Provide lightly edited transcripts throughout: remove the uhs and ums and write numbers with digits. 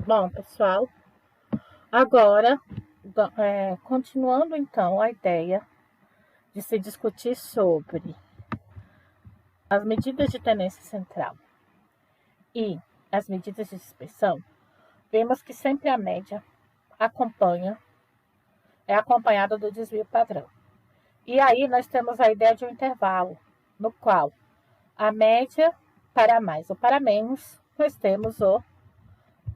Bom, pessoal, agora, continuando então a ideia de se discutir sobre as medidas de tendência central e as medidas de dispersão, vemos que sempre a média é acompanhada do desvio padrão. E aí nós temos a ideia de um intervalo, no qual a média para mais ou para menos, nós temos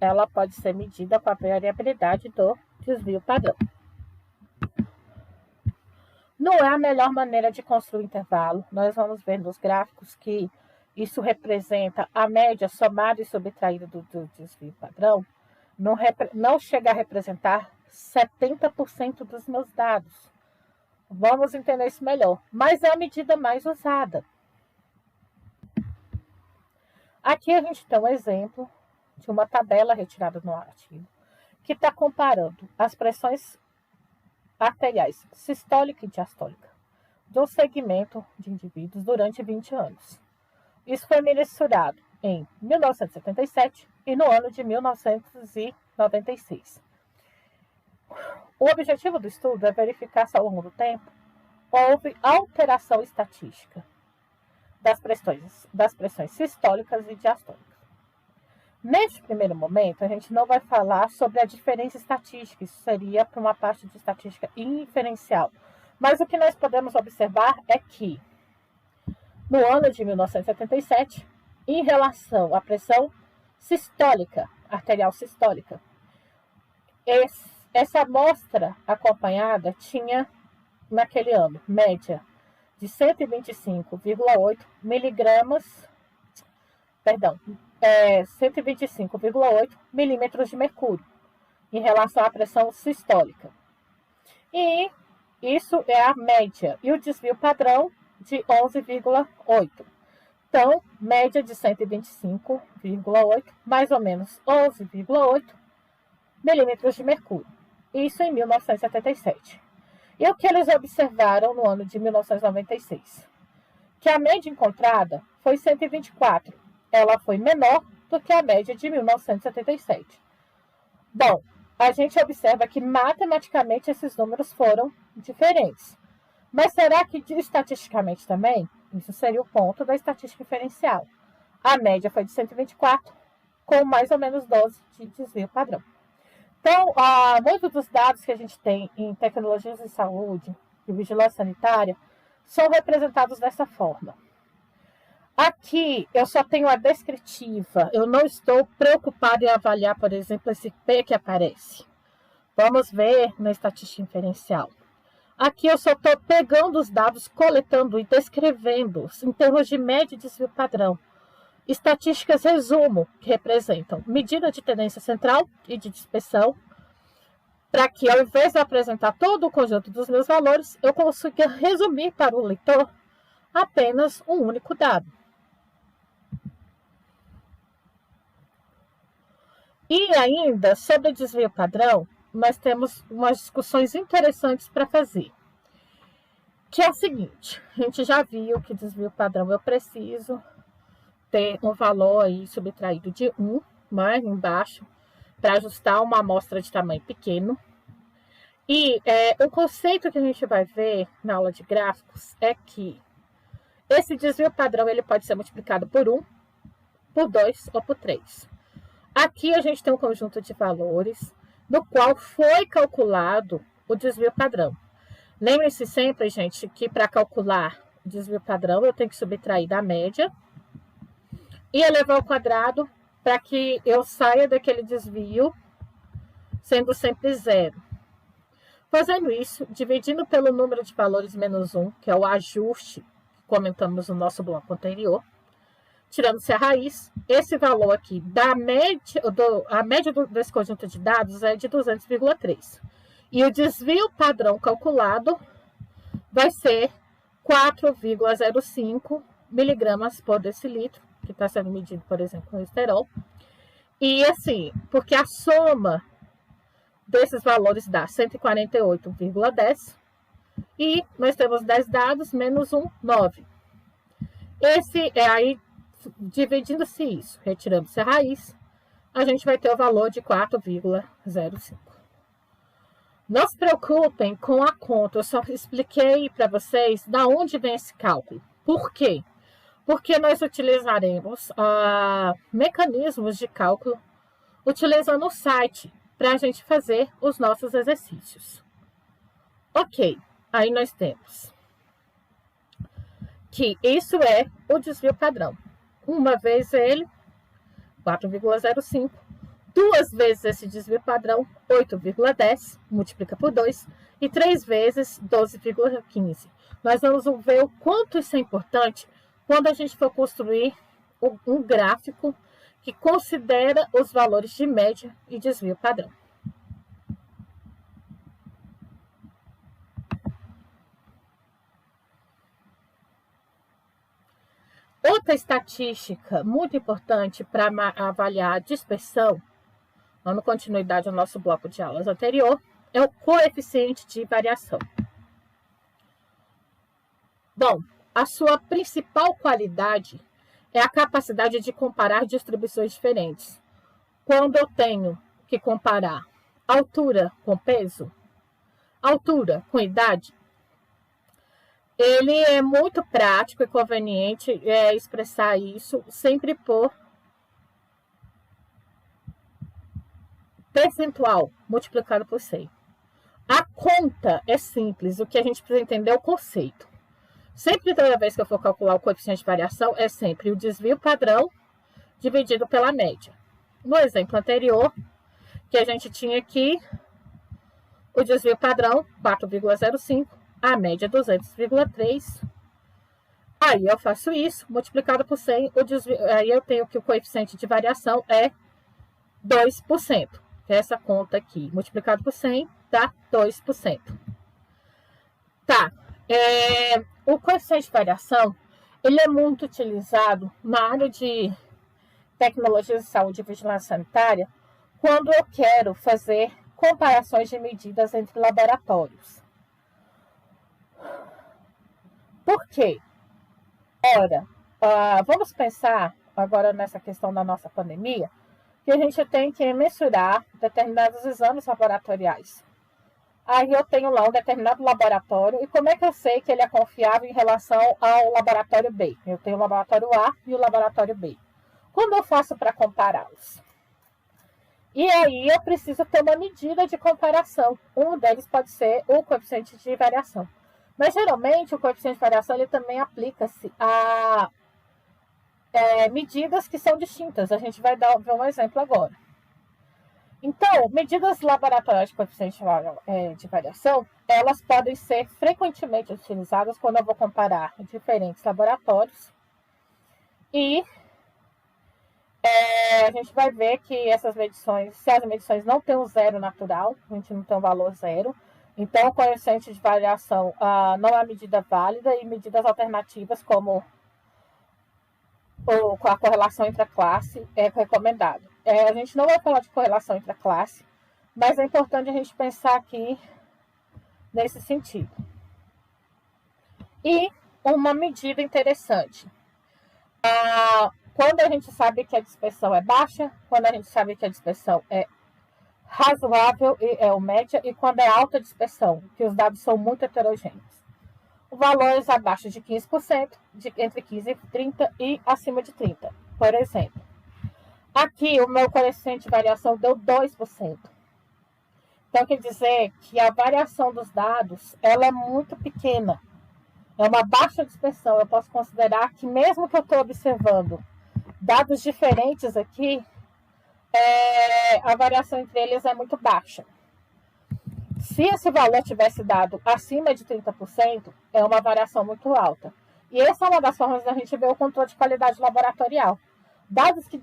ela pode ser medida com a variabilidade do desvio padrão. Não é a melhor maneira de construir intervalo. Nós vamos ver nos gráficos que isso representa a média somada e subtraída do desvio padrão. Não chega a representar 70% dos meus dados. Vamos entender isso melhor. Mas é a medida mais usada. Aqui a gente tem um exemplo de uma tabela retirada no artigo, que está comparando as pressões arteriais sistólica e diastólica do segmento de indivíduos durante 20 anos. Isso foi mensurado em 1977 e no ano de 1996. O objetivo do estudo é verificar se ao longo do tempo houve alteração estatística das pressões sistólicas e diastólicas. Neste primeiro momento, a gente não vai falar sobre a diferença estatística, isso seria para uma parte de estatística inferencial. Mas o que nós podemos observar é que, no ano de 1977, em relação à pressão sistólica, arterial sistólica, essa amostra acompanhada tinha, naquele ano, média de 125,8 miligramas, 125,8 milímetros de mercúrio em relação à pressão sistólica. E isso é a média. E o desvio padrão de 11,8. Então, média de 125,8, mais ou menos 11,8 milímetros de mercúrio. Isso em 1977. E o que eles observaram no ano de 1996? Que a média encontrada foi 124. Ela foi menor do que a média de 1977. Bom, a gente observa que matematicamente esses números foram diferentes. Mas será que estatisticamente também? Isso seria o ponto da estatística inferencial. A média foi de 124, com mais ou menos 12 de desvio padrão. Então, muitos dos dados que a gente tem em tecnologias de saúde e vigilância sanitária são representados dessa forma. Aqui eu só tenho a descritiva, eu não estou preocupada em avaliar, por exemplo, esse P que aparece. Vamos ver na estatística inferencial. Aqui eu só estou pegando os dados, coletando e descrevendo em termos de média e desvio padrão. Estatísticas resumo, que representam medida de tendência central e de dispersão, para que ao invés de apresentar todo o conjunto dos meus valores, eu consiga resumir para o leitor apenas um único dado. E ainda, sobre o desvio padrão, nós temos umas discussões interessantes para fazer. Que é o seguinte, a gente já viu que desvio padrão eu preciso ter um valor aí subtraído de 1, né, embaixo, para ajustar uma amostra de tamanho pequeno. E o conceito que a gente vai ver na aula de gráficos é que esse desvio padrão ele pode ser multiplicado por 1, por 2 ou por 3. Aqui a gente tem um conjunto de valores no qual foi calculado o desvio padrão. Lembre-se sempre, gente, que para calcular o desvio padrão eu tenho que subtrair da média e elevar ao quadrado para que eu saia daquele desvio sendo sempre zero. Fazendo isso, dividindo pelo número de valores menos 1, que é o ajuste que comentamos no nosso bloco anterior, tirando-se a raiz, esse valor aqui, a média desse conjunto de dados é de 200,3. E o desvio padrão calculado vai ser 4,05 miligramas por decilitro, que está sendo medido, por exemplo, no esterol. E assim, porque a soma desses valores dá 148,10. E nós temos 10 dados, menos 1, 9. Esse é aí, dividindo-se isso, retirando-se a raiz, a gente vai ter o valor de 4,05. Não se preocupem com a conta, eu só expliquei para vocês da onde vem esse cálculo. Por quê? Porque nós utilizaremos mecanismos de cálculo utilizando o site para a gente fazer os nossos exercícios. Ok, aí nós temos que isso é o desvio padrão. Uma vez ele, 4,05. Duas vezes esse desvio padrão, 8,10, multiplica por 2. E 3 vezes, 12,15. Nós vamos ver o quanto isso é importante quando a gente for construir um gráfico que considera os valores de média e desvio padrão. Outra estatística muito importante para avaliar a dispersão, dando continuidade ao nosso bloco de aulas anterior, é o coeficiente de variação. Bom, a sua principal qualidade é a capacidade de comparar distribuições diferentes. Quando eu tenho que comparar altura com peso, altura com idade, ele é muito prático e conveniente expressar isso sempre por percentual multiplicado por 100. A conta é simples, o que a gente precisa entender é o conceito. Sempre, toda vez que eu for calcular o coeficiente de variação, é sempre o desvio padrão dividido pela média. No exemplo anterior, que a gente tinha aqui, o desvio padrão, 4,05, a média, 200,3. Aí eu faço isso, multiplicado por 100, aí eu tenho que o coeficiente de variação é 2%. Essa conta aqui, multiplicado por 100, dá 2%. Tá. O coeficiente de variação, ele é muito utilizado na área de tecnologia de saúde e vigilância sanitária quando eu quero fazer comparações de medidas entre laboratórios. Por quê? Ora, vamos pensar agora nessa questão da nossa pandemia, que a gente tem que mensurar determinados exames laboratoriais. Aí eu tenho lá um determinado laboratório, e como é que eu sei que ele é confiável em relação ao laboratório B? Eu tenho o laboratório A e o laboratório B. Como eu faço para compará-los? E aí eu preciso ter uma medida de comparação. Um deles pode ser o coeficiente de variação. Mas geralmente o coeficiente de variação ele também aplica-se a medidas que são distintas. A gente vai ver um exemplo agora. Então, medidas laboratoriais de coeficiente de variação, elas podem ser frequentemente utilizadas quando eu vou comparar diferentes laboratórios. E a gente vai ver que essas medições, se as medições não têm um zero natural, a gente não tem um valor zero, então o coeficiente de variação não é uma medida válida, e medidas alternativas como a correlação entre a classe é recomendado. A gente não vai falar de correlação entre a classe, mas é importante a gente pensar aqui nesse sentido. E uma medida interessante. Quando a gente sabe que a dispersão é baixa, quando a gente sabe que a dispersão é razoável e é o média, e quando é alta dispersão, que os dados são muito heterogêneos. Valores abaixo de 15%, entre 15 e 30 e acima de 30, por exemplo. Aqui o meu coeficiente de variação deu 2%. Então quer dizer que a variação dos dados ela é muito pequena. É uma baixa dispersão. Eu posso considerar que mesmo que eu estou observando dados diferentes aqui, a variação entre eles é muito baixa. Se esse valor tivesse dado acima de 30%, é uma variação muito alta. E essa é uma das formas da gente ver o controle de qualidade laboratorial. Dados que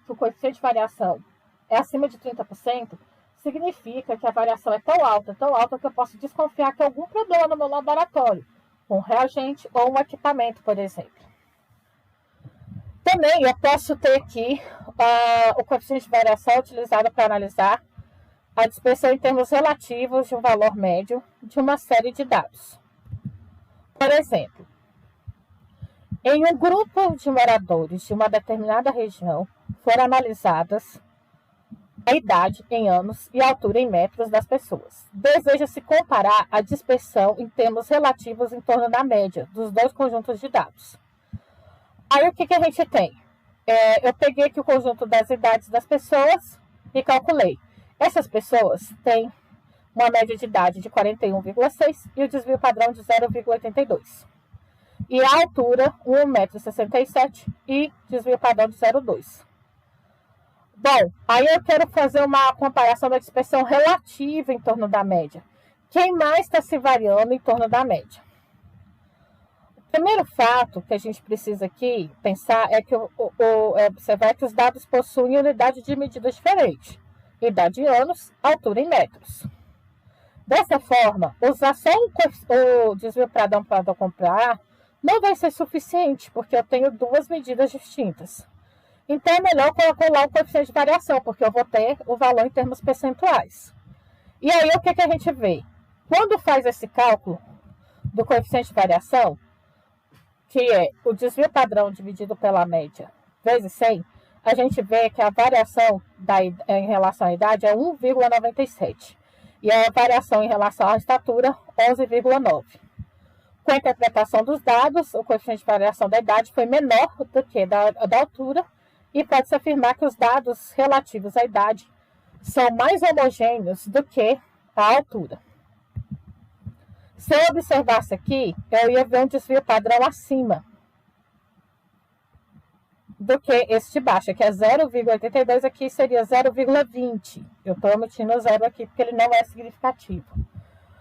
o coeficiente de variação é acima de 30%, significa que a variação é tão alta que eu posso desconfiar que há algum problema no meu laboratório, um reagente ou um equipamento, por exemplo. Também eu posso ter aqui o coeficiente de variação utilizado para analisar a dispersão em termos relativos de um valor médio de uma série de dados. Por exemplo, Em um grupo de moradores de uma determinada região, foram analisadas a idade em anos e a altura em metros das pessoas. Deseja-se comparar a dispersão em termos relativos em torno da média dos dois conjuntos de dados. Aí o que a gente tem? Eu peguei aqui o conjunto das idades das pessoas e calculei. Essas pessoas têm uma média de idade de 41,6 e o desvio padrão de 0,82. E a altura, 1,67 m e desvio padrão de 0,2. Bom, aí eu quero fazer uma comparação da dispersão relativa em torno da média. Quem mais está se variando em torno da média? O primeiro fato que a gente precisa aqui pensar é que observar que os dados possuem unidade de medida diferente. Idade em anos, altura em metros. Dessa forma, usar só o desvio padrão para comparar não vai ser suficiente, porque eu tenho duas medidas distintas. Então, é melhor calcular o coeficiente de variação, porque eu vou ter o valor em termos percentuais. E aí, o que a gente vê? Quando faz esse cálculo do coeficiente de variação, que é o desvio padrão dividido pela média vezes 100, a gente vê que a variação em relação à idade é 1,97. E a variação em relação à estatura, 11,9. Com a interpretação dos dados, o coeficiente de variação da idade foi menor do que da altura, e pode-se afirmar que os dados relativos à idade são mais homogêneos do que a altura. Se eu observasse aqui, eu ia ver um desvio padrão acima do que esse de baixo, que é 0,82, aqui seria 0,20. Eu estou omitindo o zero aqui porque ele não é significativo.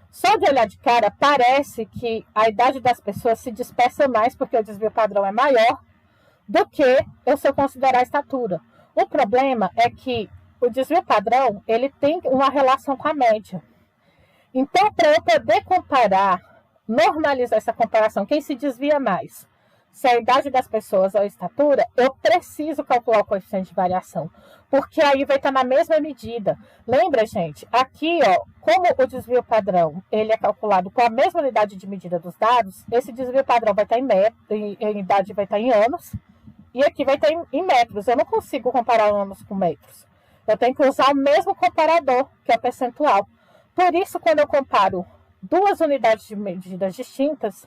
Só de olhar de cara, parece que a idade das pessoas se dispersa mais porque o desvio padrão é maior do que se eu considerar a estatura. O problema é que o desvio padrão ele tem uma relação com a média. Então, para eu poder comparar, normalizar essa comparação, quem se desvia mais? Se a idade das pessoas ou a estatura, eu preciso calcular o coeficiente de variação, porque aí vai estar na mesma medida. Lembra, gente? Aqui, como o desvio padrão ele é calculado com a mesma unidade de medida dos dados, esse desvio padrão vai estar em idade vai estar em anos, e aqui vai estar em metros. Eu não consigo comparar anos com metros. Eu tenho que usar o mesmo comparador, que é o percentual. Por isso, quando eu comparo duas unidades de medidas distintas,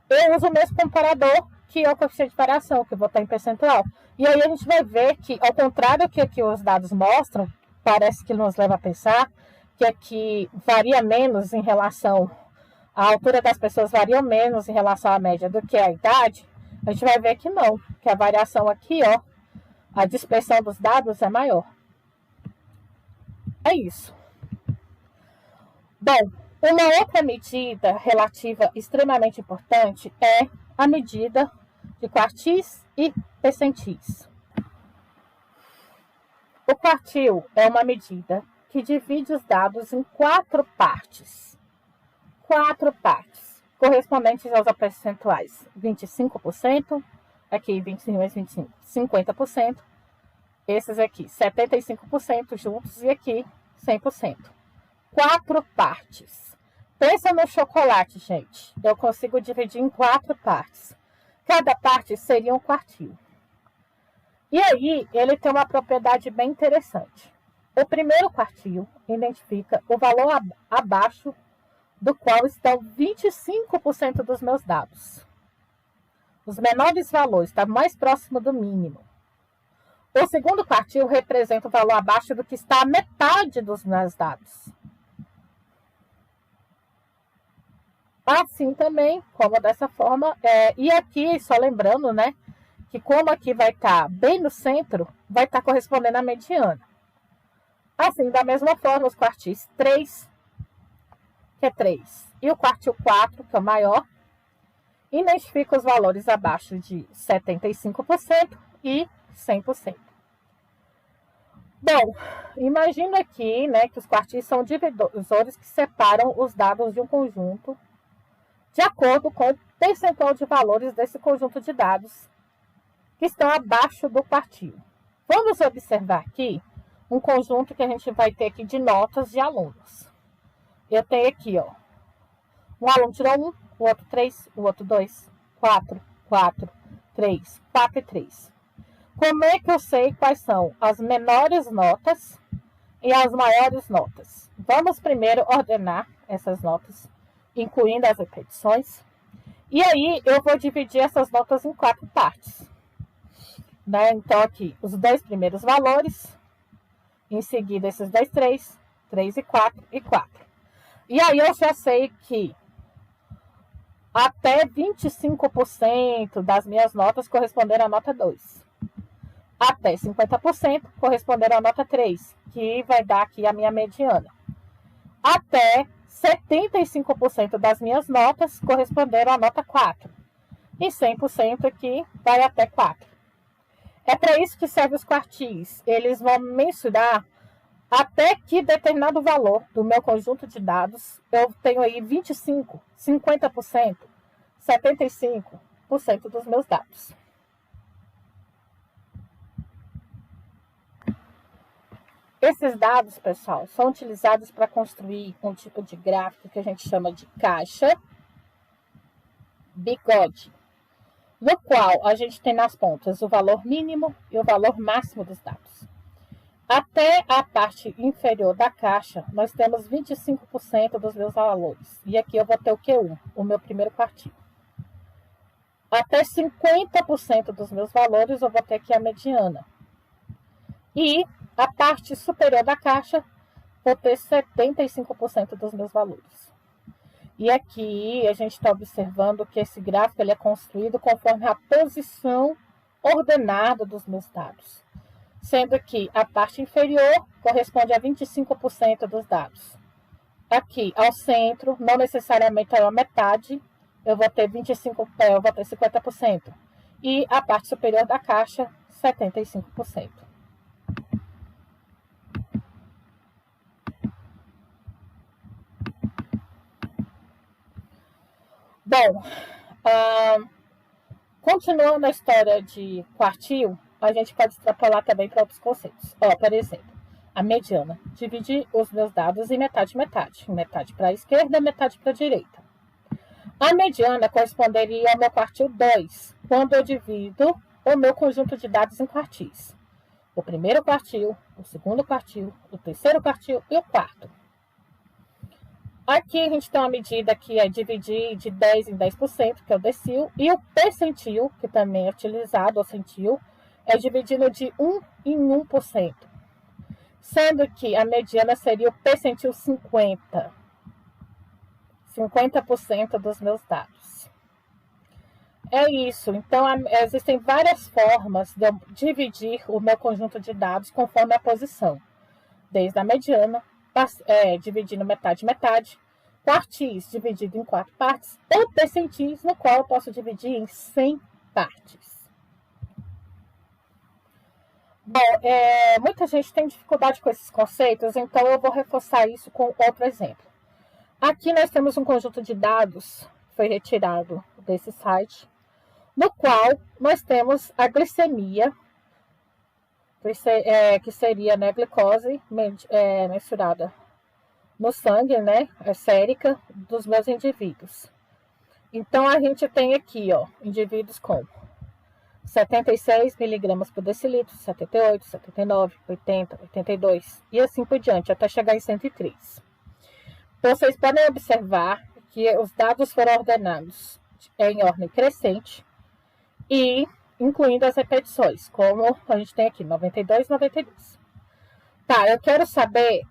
eu uso o mesmo comparador, que é o coeficiente de variação, que eu vou estar em percentual. E aí a gente vai ver que, ao contrário do que aqui os dados mostram, parece que nos leva a pensar que aqui varia menos em relação à altura das pessoas, varia menos em relação à média do que a idade. A gente vai ver que não, que a variação aqui, a dispersão dos dados é maior. É isso. Bom, uma outra medida relativa extremamente importante é a medida de quartis e percentis. O quartil é uma medida que divide os dados em 4 partes. 4 partes, correspondentes aos percentuais 25%, aqui 25 mais 25, 50%, esses aqui 75% juntos e aqui 100%. 4 partes. Pensa no chocolate, gente. Eu consigo dividir em 4 partes. Cada parte seria um quartil. E aí, ele tem uma propriedade bem interessante. O primeiro quartil identifica o valor abaixo do qual estão 25% dos meus dados. Os menores valores estão mais próximo do mínimo. O segundo quartil representa o valor abaixo do que está a metade dos meus dados. Assim também, como dessa forma, e aqui, só lembrando, né, que como aqui vai estar bem no centro, vai estar correspondendo à mediana. Assim, da mesma forma, os quartis 3, que é 3, e o quartil 4, que é o maior, identifica os valores abaixo de 75% e 100%. Bom, imagina aqui, né, que os quartis são divisores que separam os dados de um conjunto de acordo com o percentual de valores desse conjunto de dados que estão abaixo do quartil. Vamos observar aqui um conjunto que a gente vai ter aqui de notas de alunos. Eu tenho aqui, um aluno tirou 1, o outro 3, o outro 2, 4, 4, 3, 4 e 3. Como é que eu sei quais são as menores notas e as maiores notas? Vamos primeiro ordenar essas notas, incluindo as repetições. E aí, eu vou dividir essas notas em 4 partes. Né? Então, aqui, os 2 primeiros valores. Em seguida, esses 2, 3, 3 e 4 e 4. E aí, eu já sei que até 25% das minhas notas corresponderam à nota 2. Até 50% corresponderam à nota 3, que vai dar aqui a minha mediana. Até 75% das minhas notas corresponderam à nota 4. E 100% aqui vai até 4. É para isso que servem os quartis. Eles vão mensurar até que determinado valor do meu conjunto de dados, eu tenho aí 25%, 50%, 75% dos meus dados. Esses dados, pessoal, são utilizados para construir um tipo de gráfico que a gente chama de caixa bigode, no qual a gente tem nas pontas o valor mínimo e o valor máximo dos dados. Até a parte inferior da caixa, nós temos 25% dos meus valores. E aqui eu vou ter o Q1, o meu primeiro quartil. Até 50% dos meus valores, eu vou ter aqui a mediana. E a parte superior da caixa, vou ter 75% dos meus valores. E aqui a gente está observando que esse gráfico ele é construído conforme a posição ordenada dos meus dados. Sendo que a parte inferior corresponde a 25% dos dados. Aqui, ao centro, não necessariamente a metade, eu vou ter 50%. E a parte superior da caixa, 75%. Bom, continuando a história de quartil, a gente pode extrapolar também para outros conceitos. Por exemplo, a mediana. Dividir os meus dados em metade, metade. Metade para a esquerda, metade para a direita. A mediana corresponderia ao meu quartil 2, quando eu divido o meu conjunto de dados em quartis. O primeiro quartil, o segundo quartil, o terceiro quartil e o quarto. Aqui a gente tem uma medida que é dividir de 10 em 10%, que é o decil, e o percentil, que também é utilizado, o centil, é dividido de 1 em 1%. Sendo que a mediana seria o percentil 50%. 50% dos meus dados. É isso. Então, existem várias formas de eu dividir o meu conjunto de dados conforme a posição. Desde a mediana, dividindo metade, metade. Quartis, dividido em 4 partes. Ou percentis, no qual eu posso dividir em 100 partes. Bom, muita gente tem dificuldade com esses conceitos, então eu vou reforçar isso com outro exemplo. Aqui nós temos um conjunto de dados, foi retirado desse site, no qual nós temos a glicemia, que seria, né, glicose mensurada no sangue, né, sérica dos meus indivíduos. Então, a gente tem aqui, indivíduos com 76 miligramas por decilitro, 78, 79, 80, 82 e assim por diante, até chegar em 103. Então, vocês podem observar que os dados foram ordenados em ordem crescente e incluindo as repetições, como a gente tem aqui, 92, 92. Tá, eu quero saber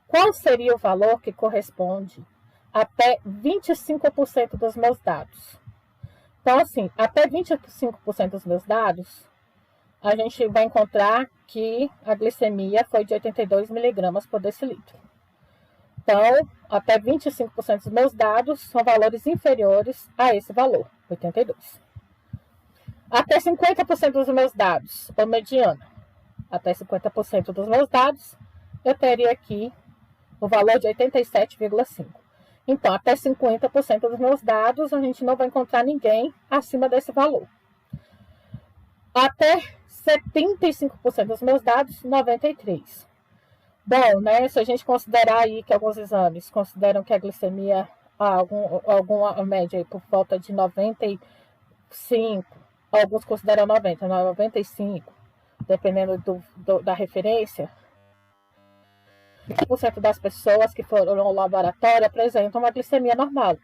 qual seria o valor que corresponde até 25% dos meus dados. Então, assim, até 25% dos medos dados, a gente vai encontrar que a glicemia foi de 82 miligramas por decilitro. Então, até 25% dos meus dados são valores inferiores a esse valor, 82. Até 50% dos meus dados, ou mediana, até 50% dos meus dados, eu teria aqui o valor de 87,5. Então, até 50% dos meus dados, a gente não vai encontrar ninguém acima desse valor. Até 75% dos meus dados, 93. Bom, né, se a gente considerar aí que alguns exames consideram que a glicemia, alguma média aí por volta de 90 5, alguns consideram 90, 95, dependendo da referência. 5% das pessoas que foram ao laboratório apresentam uma glicemia normal.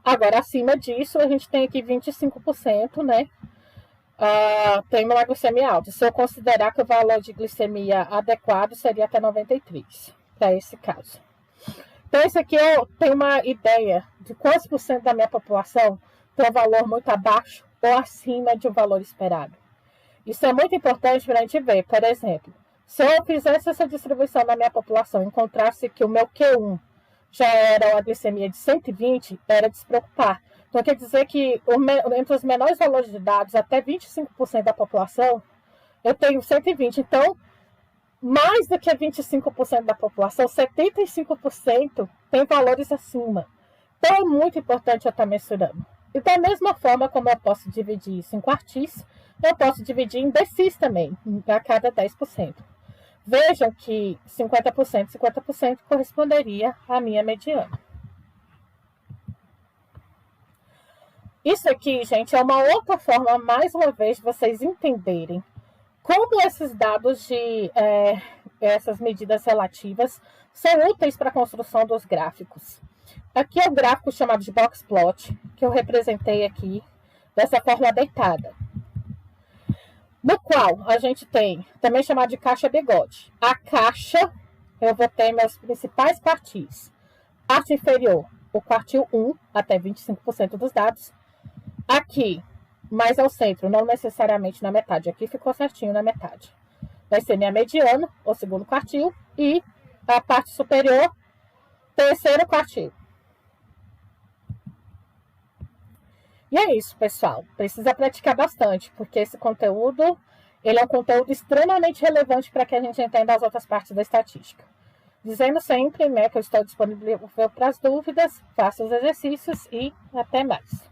Agora, acima disso, a gente tem aqui 25%, né? Tem uma glicemia alta. Se eu considerar que o valor de glicemia adequado seria até 93, para esse caso. Então, esse aqui eu tenho uma ideia de quantos por cento da minha população tem um valor muito abaixo ou acima de um valor esperado. Isso é muito importante para a gente ver. Por exemplo, se eu fizesse essa distribuição na minha população e encontrasse que o meu Q1 já era uma glicemia de 120, era de se preocupar. Então, quer dizer que entre os menores valores de dados, até 25% da população, eu tenho 120. Então, mais do que 25% da população, 75% tem valores acima. Então, é muito importante eu estar mensurando. E da mesma forma como eu posso dividir isso em quartis, eu posso dividir em decis também, a cada 10%. Vejam que 50% corresponderia à minha mediana. Isso aqui, gente, é uma outra forma, mais uma vez, de vocês entenderem como esses dados de essas medidas relativas são úteis para a construção dos gráficos. Aqui é o gráfico chamado de box plot, que eu representei aqui dessa forma deitada, no qual a gente tem, também chamado de caixa bigode. A caixa, eu vou ter meus principais quartis. Parte inferior, o quartil 1, até 25% dos dados. Aqui, mais ao centro, não necessariamente na metade. Aqui ficou certinho na metade. Vai ser minha mediana, o segundo quartil. E a parte superior, terceiro quartil. E é isso, pessoal. Precisa praticar bastante, porque esse conteúdo, ele é um conteúdo extremamente relevante para que a gente entenda as outras partes da estatística. Dizendo sempre, né, que eu estou disponível para as dúvidas, faça os exercícios e até mais.